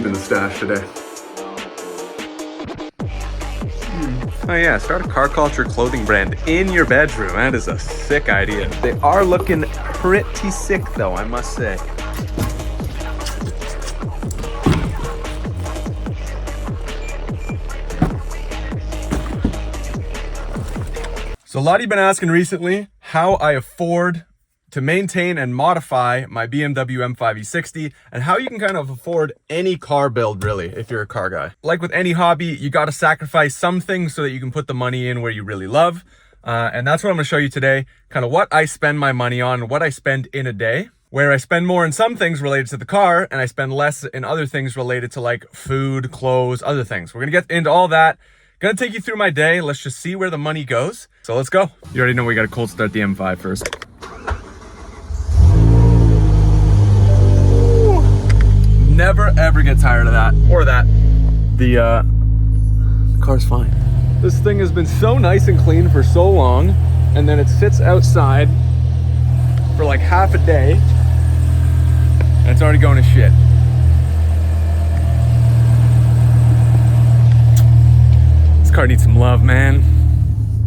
keeping the stash today. Oh yeah, start a car culture clothing brand in your bedroom. That is a sick idea. They are looking pretty sick though, I must say. So a lot of you have been asking recently how I afford to maintain and modify my BMW M5 E60 and how you can kind of afford any car build really if you're a car guy. Like with any hobby, you got to sacrifice some things so that you can put the money in where you really love. And that's what I'm going to show you today, kind of what I spend my money on, what I spend in a day, where I spend more in some things related to the car and I spend less in other things related to like food, clothes, other things. We're going to get into all that. Gonna take you through my day. Let's just see where the money goes. So let's go. You already know we got to cold start the M5 first. Never ever get tired of that or that. The car's fine. This thing has been so nice and clean for so long, and then it sits outside for like half a day and it's already going to shit. This car needs some love, man.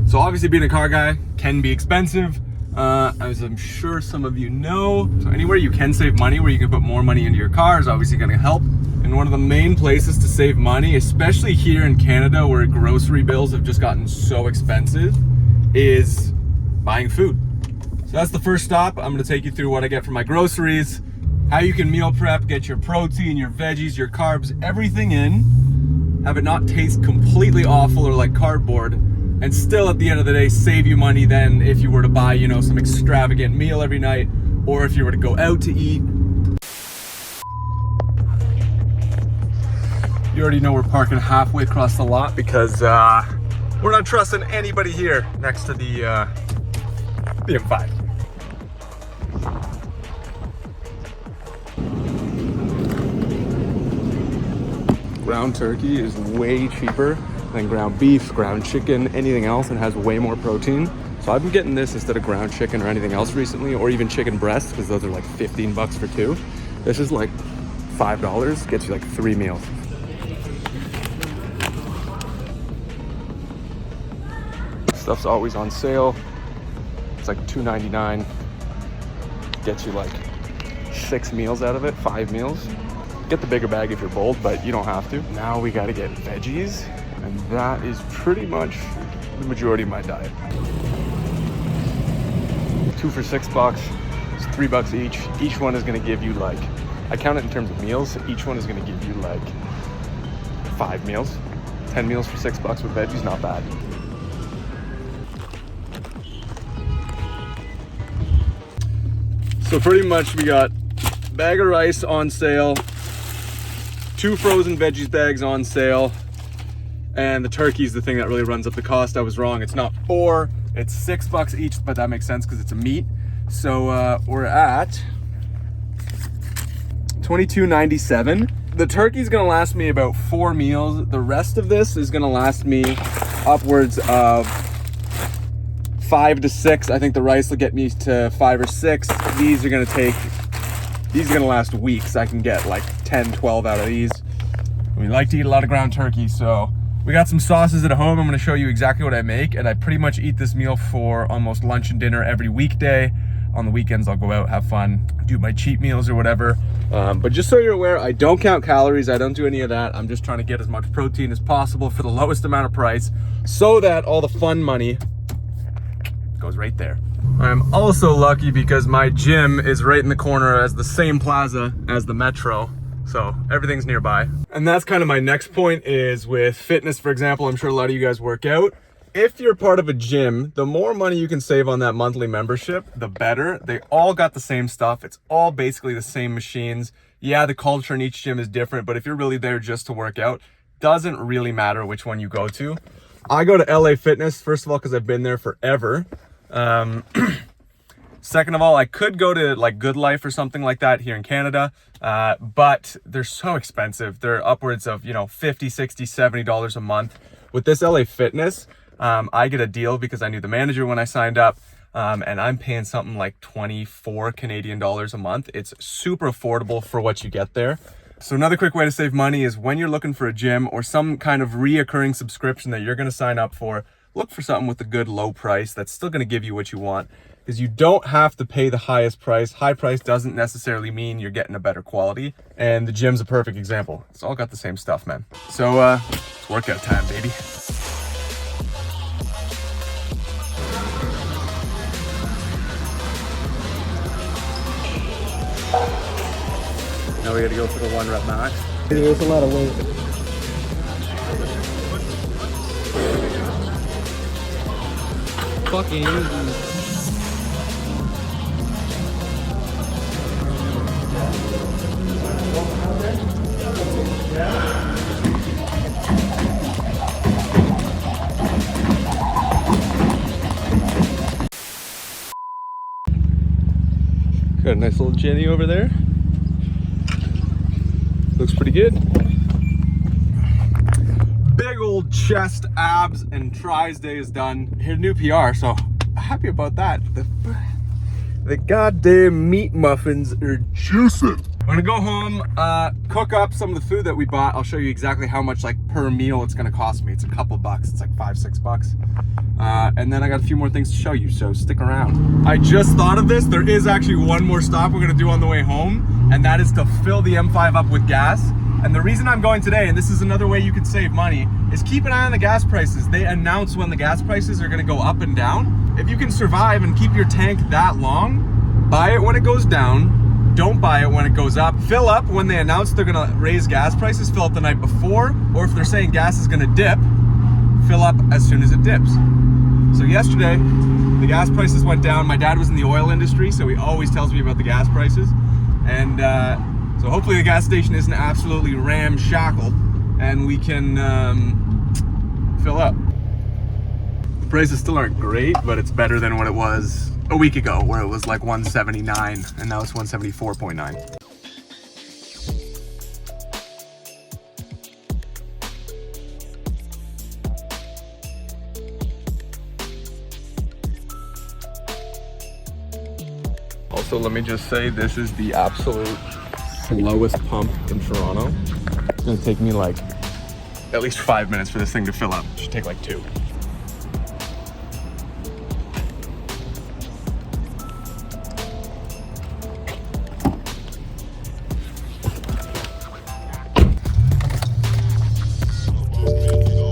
So obviously being a car guy can be expensive, as I'm sure some of you know. So anywhere you can save money, where you can put more money into your car, is obviously gonna help. And one of the main places to save money, especially here in Canada where grocery bills have just gotten so expensive, is buying food. So that's the first stop. I'm gonna take you through what I get for my groceries, how you can meal prep, get your protein, your veggies, your carbs, everything in, have it not taste completely awful or like cardboard, and still at the end of the day save you money than if you were to buy, you know, some extravagant meal every night, or if you were to go out to eat. You already know we're parking halfway across the lot because we're not trusting anybody here next to the M5. Ground turkey is way cheaper than ground beef, ground chicken, anything else, and has way more protein. So I've been getting this instead of ground chicken or anything else recently, or even chicken breasts, because those are like 15 bucks for two. This is like $5, gets you like 3 meals. Stuff's always on sale. It's like $2.99. Gets you like 6 meals out of it, 5 meals. Get the bigger bag if you're bold, but you don't have to. Now we got to get veggies, and that is pretty much the majority of my diet. 2 for $6, it's $3 each. Each one is going to give you like, I count it in terms of meals, each one is going to give you like 5 meals. 10 meals for $6 with veggies, not bad. So pretty much we got bag of rice on sale, 2 frozen veggies bags on sale, and the turkey is the thing that really runs up the cost. I was wrong, it's not 4, it's $6 each, but that makes sense because it's a meat. So we're at $22.97. The turkey's gonna last me about 4 meals. The rest of this is gonna last me upwards of 5 to 6. I think the rice will get me to 5 or 6. These are gonna last weeks. I can get like 10, 12 out of these. We like to eat a lot of ground turkey, so we got some sauces at home. I'm gonna show you exactly what I make, and I pretty much eat this meal for almost lunch and dinner every weekday. On the weekends, I'll go out, have fun, do my cheat meals or whatever. But just so you're aware, I don't count calories. I don't do any of that. I'm just trying to get as much protein as possible for the lowest amount of price so that all the fun money goes right there. I'm also lucky because my gym is right in the corner as the same plaza as the Metro, so everything's nearby. And that's kind of my next point, is with fitness, for example. I'm sure a lot of you guys work out. If you're part of a gym, the more money you can save on that monthly membership, the better. They all got the same stuff. It's all basically the same machines. Yeah, the culture in each gym is different, but if you're really there just to work out, doesn't really matter which one you go to. I go to LA Fitness, first of all, because I've been there forever. Second of all, I could go to like Good Life or something like that here in Canada, but they're so expensive. They're upwards of, you know, $50, $60, $70 a month. With this LA Fitness, I get a deal because I knew the manager when I signed up, and I'm paying something like 24 Canadian dollars a month. It's super affordable for what you get there. So another quick way to save money is when you're looking for a gym or some kind of reoccurring subscription that you're going to sign up for, look for something with a good low price that's still going to give you what you want, because you don't have to pay the highest price. High price doesn't necessarily mean you're getting a better quality, and the gym's a perfect example. It's all got the same stuff, man. So it's workout time, baby. Now we gotta go for the 1 rep max. There's a lot of weight. Fucking easy. Got a nice little Jenny over there. Looks pretty good. Big old chest, abs, and tries day is done. Hit a new PR, so happy about that. The goddamn meat muffins are juicing. I'm gonna go home, cook up some of the food that we bought. I'll show you exactly how much, like, per meal it's gonna cost me. It's a couple bucks. It's like $5-6. And then I got a few more things to show you, so stick around. I just thought of this. There is actually one more stop we're gonna do on the way home, and that is to fill the M5 up with gas. And the reason I'm going today, and this is another way you can save money, is keep an eye on the gas prices. They announce when the gas prices are gonna go up and down. If you can survive and keep your tank that long, buy it when it goes down. Don't buy it when it goes up. Fill up when they announce they're gonna raise gas prices. Fill up the night before, or if they're saying gas is gonna dip, fill up as soon as it dips. So yesterday, the gas prices went down. My dad was in the oil industry, so he always tells me about the gas prices. And so hopefully the gas station isn't absolutely ramshackle and we can fill up. The prices still aren't great, but it's better than what it was a week ago, where it was like 179 and now it's 174.9. Also, let me just say, this is the absolute lowest pump in Toronto. It's gonna take me like at least 5 minutes for this thing to fill up. It should take like 2.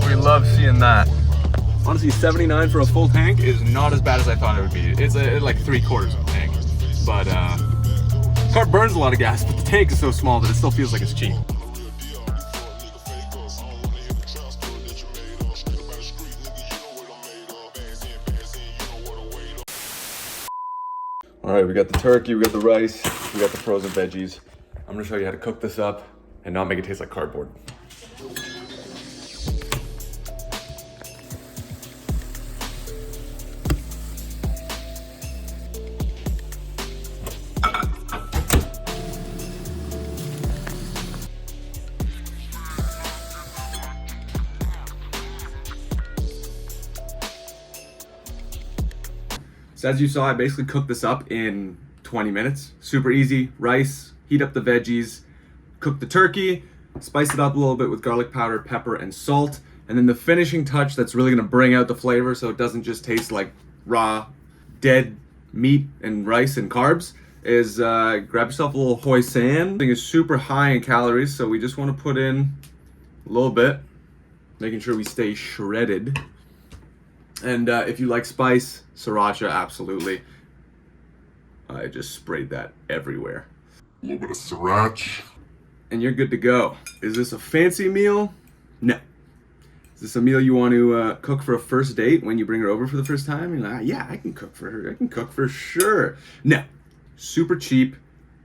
We love seeing that. Honestly, 79 for a full tank is not as bad as I thought it would be. It's like 3/4 of a tank. But car burns a lot of gas, but the tank is so small that it still feels like it's cheap. All right, we got the turkey, we got the rice, we got the frozen veggies. I'm gonna show you how to cook this up and not make it taste like cardboard. So as you saw, I basically cooked this up in 20 minutes. Super easy. Rice, heat up the veggies, cook the turkey, spice it up a little bit with garlic powder, pepper, and salt. And then the finishing touch that's really gonna bring out the flavor so it doesn't just taste like raw, dead meat and rice and carbs is grab yourself a little hoisin. Thing is super high in calories, so we just wanna put in a little bit, making sure we stay shredded. And if you like spice, sriracha, absolutely. I just sprayed that everywhere. A little bit of sriracha. And you're good to go. Is this a fancy meal? No. Is this a meal you want to cook for a first date when you bring her over for the first time? You're like, yeah, I can cook for her. I can cook for sure. No. Super cheap,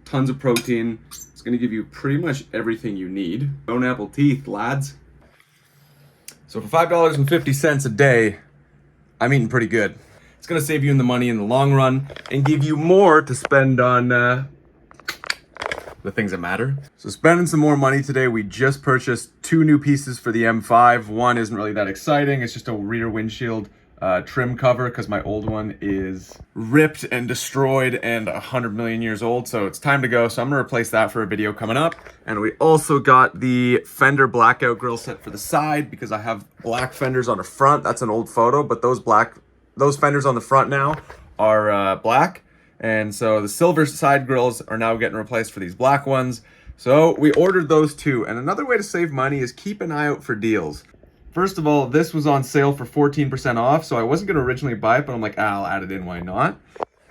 tons of protein. It's gonna give you pretty much everything you need. Bone apple teeth, lads. So for $5.50 a day, I'm eating pretty good. It's gonna save you in the money in the long run and give you more to spend on the things that matter. So spending some more money today, we just purchased 2 new pieces for the M5. One isn't really that exciting. It's just a rear windshield trim cover because my old one is ripped and destroyed and 100 million years old, so it's time to go. So I'm gonna replace that for a video coming up. And we also got the fender blackout grill set for the side because I have black fenders on the front. That's an old photo, but those fenders on the front now are black, and so the silver side grills are now getting replaced for these black ones. So we ordered those too. And another way to save money is keep an eye out for deals. First of all, this was on sale for 14% off, so I wasn't going to originally buy it, but I'm like, I'll add it in, why not?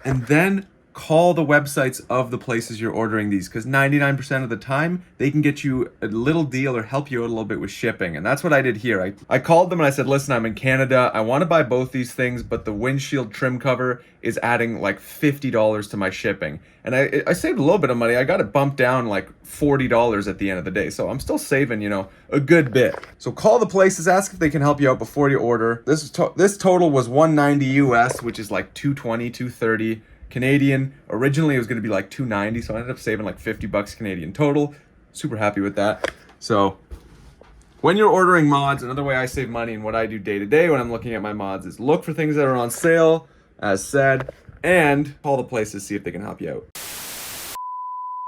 And then call the websites of the places you're ordering these, because 99% of the time, they can get you a little deal or help you out a little bit with shipping. And that's what I did here. I called them and I said, listen, I'm in Canada. I want to buy both these things, but the windshield trim cover is adding like $50 to my shipping. And I saved a little bit of money. I got it bumped down like $40 at the end of the day. So I'm still saving, you know, a good bit. So call the places, ask if they can help you out before you order. This total was $190 US, which is like $220, $230 Canadian. Originally it was going to be like $290, so I ended up saving like $50 Canadian total. Super happy with that. So when you're ordering mods, another way I save money and what I do day to day when I'm looking at my mods is look for things that are on sale, as said, and call the places, see if they can help you out.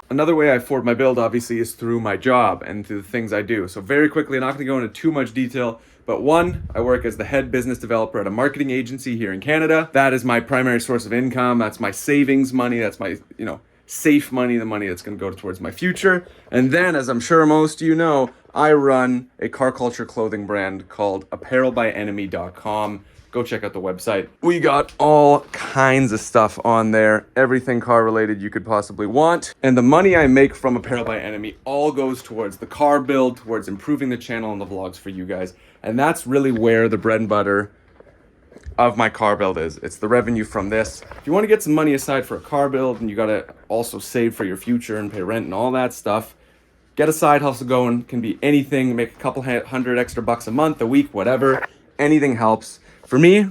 Another way I afford my build, obviously, is through my job and through the things I do. So very quickly, I'm not going to go into too much detail, but one, I work as the head business developer at a marketing agency here in Canada. That is my primary source of income. That's my savings money. That's my, you know, safe money, the money that's going to go towards my future. And then, as I'm sure most of you know, I run a car culture clothing brand called apparelbyenemy.com. Go check out the website. We got all kinds of stuff on there, everything car related you could possibly want. And the money I make from Apparel by Enemy all goes towards the car build, towards improving the channel and the vlogs for you guys. And that's really where the bread and butter of my car build is. It's the revenue from this. If you want to get some money aside for a car build and you got to also save for your future and pay rent and all that stuff, get a side hustle going. Can be anything, make a couple hundred extra bucks a month, a week, whatever. Anything helps. For me,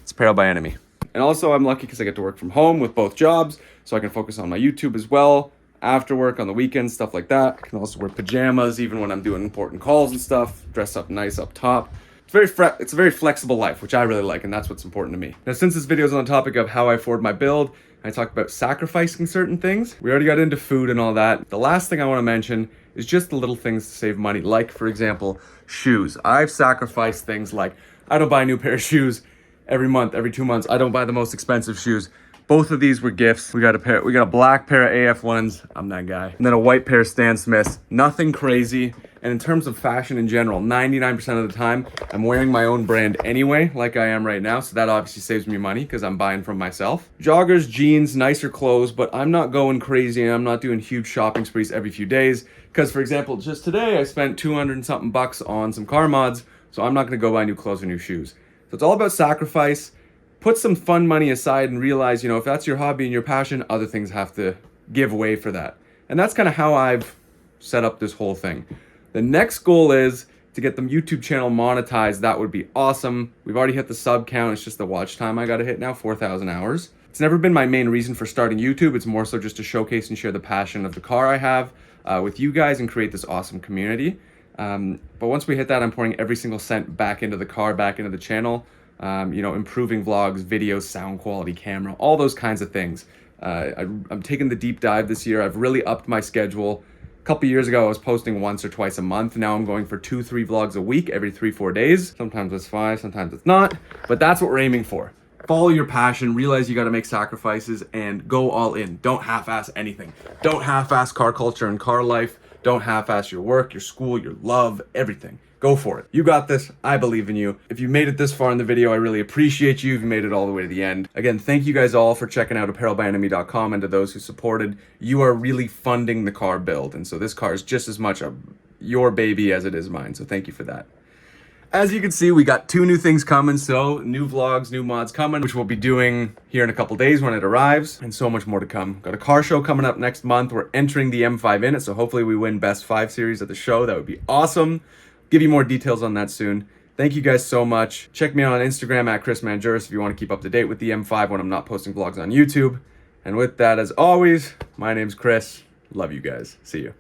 it's Apparel by Enemy. And also I'm lucky because I get to work from home with both jobs, so I can focus on my YouTube as well, after work, on the weekends, stuff like that. I can also wear pajamas even when I'm doing important calls and stuff, dress up nice up top. It's a very flexible life, which I really like, and that's what's important to me. Now, since this video is on the topic of how I afford my build, I talked about sacrificing certain things. We already got into food and all that. The last thing I want to mention is just the little things to save money, like, for example, shoes. I've sacrificed things like I don't buy a new pair of shoes every month, every 2 months. I don't buy the most expensive shoes. Both of these were gifts. We got a black pair of AF1s. I'm that guy. And then a white pair of Stan Smiths. Nothing crazy. And in terms of fashion in general, 99% of the time, I'm wearing my own brand anyway, like I am right now. So that obviously saves me money because I'm buying from myself. Joggers, jeans, nicer clothes, but I'm not going crazy and I'm not doing huge shopping sprees every few days. Because, for example, just today I spent 200 and something bucks on some car mods. So I'm not going to go buy new clothes or new shoes. So it's all about sacrifice. Put some fun money aside and realize, you know, if that's your hobby and your passion, other things have to give way for that. And that's kind of how I've set up this whole thing. The next goal is to get the YouTube channel monetized. That would be awesome. We've already hit the sub count. It's just the watch time I got to hit now, 4,000 hours. It's never been my main reason for starting YouTube. It's more so just to showcase and share the passion of the car I have with you guys and create this awesome community. But once we hit that, I'm pouring every single cent back into the car, back into the channel, you know, improving vlogs, videos, sound quality, camera, all those kinds of things. I'm taking the deep dive this year. I've really upped my schedule. A couple years ago, I was posting once or twice a month. Now I'm going for 2-3 vlogs a week, every 3-4 days. Sometimes it's 5, sometimes it's not, but that's what we're aiming for. Follow your passion, realize you got to make sacrifices, and go all in. Don't half-ass anything. Don't half-ass car culture and car life. Don't half-ass your work, your school, your love, everything. Go for it. You got this. I believe in you. If you made it this far in the video, I really appreciate you. If you made it all the way to the end. Again, thank you guys all for checking out apparelbyenemy.com, and to those who supported. You are really funding the car build, and so this car is just as much your baby as it is mine, so thank you for that. As you can see, we got 2 new things coming, so new vlogs, new mods coming, which we'll be doing here in a couple days when it arrives, and so much more to come. Got a car show coming up next month. We're entering the M5 in it, so hopefully we win Best 5 series at the show. That would be awesome. Give you more details on that soon. Thank you guys so much. Check me out on Instagram at Chris Manjuris if you want to keep up to date with the M5 when I'm not posting vlogs on YouTube. And with that, as always, my name's Chris. Love you guys. See you.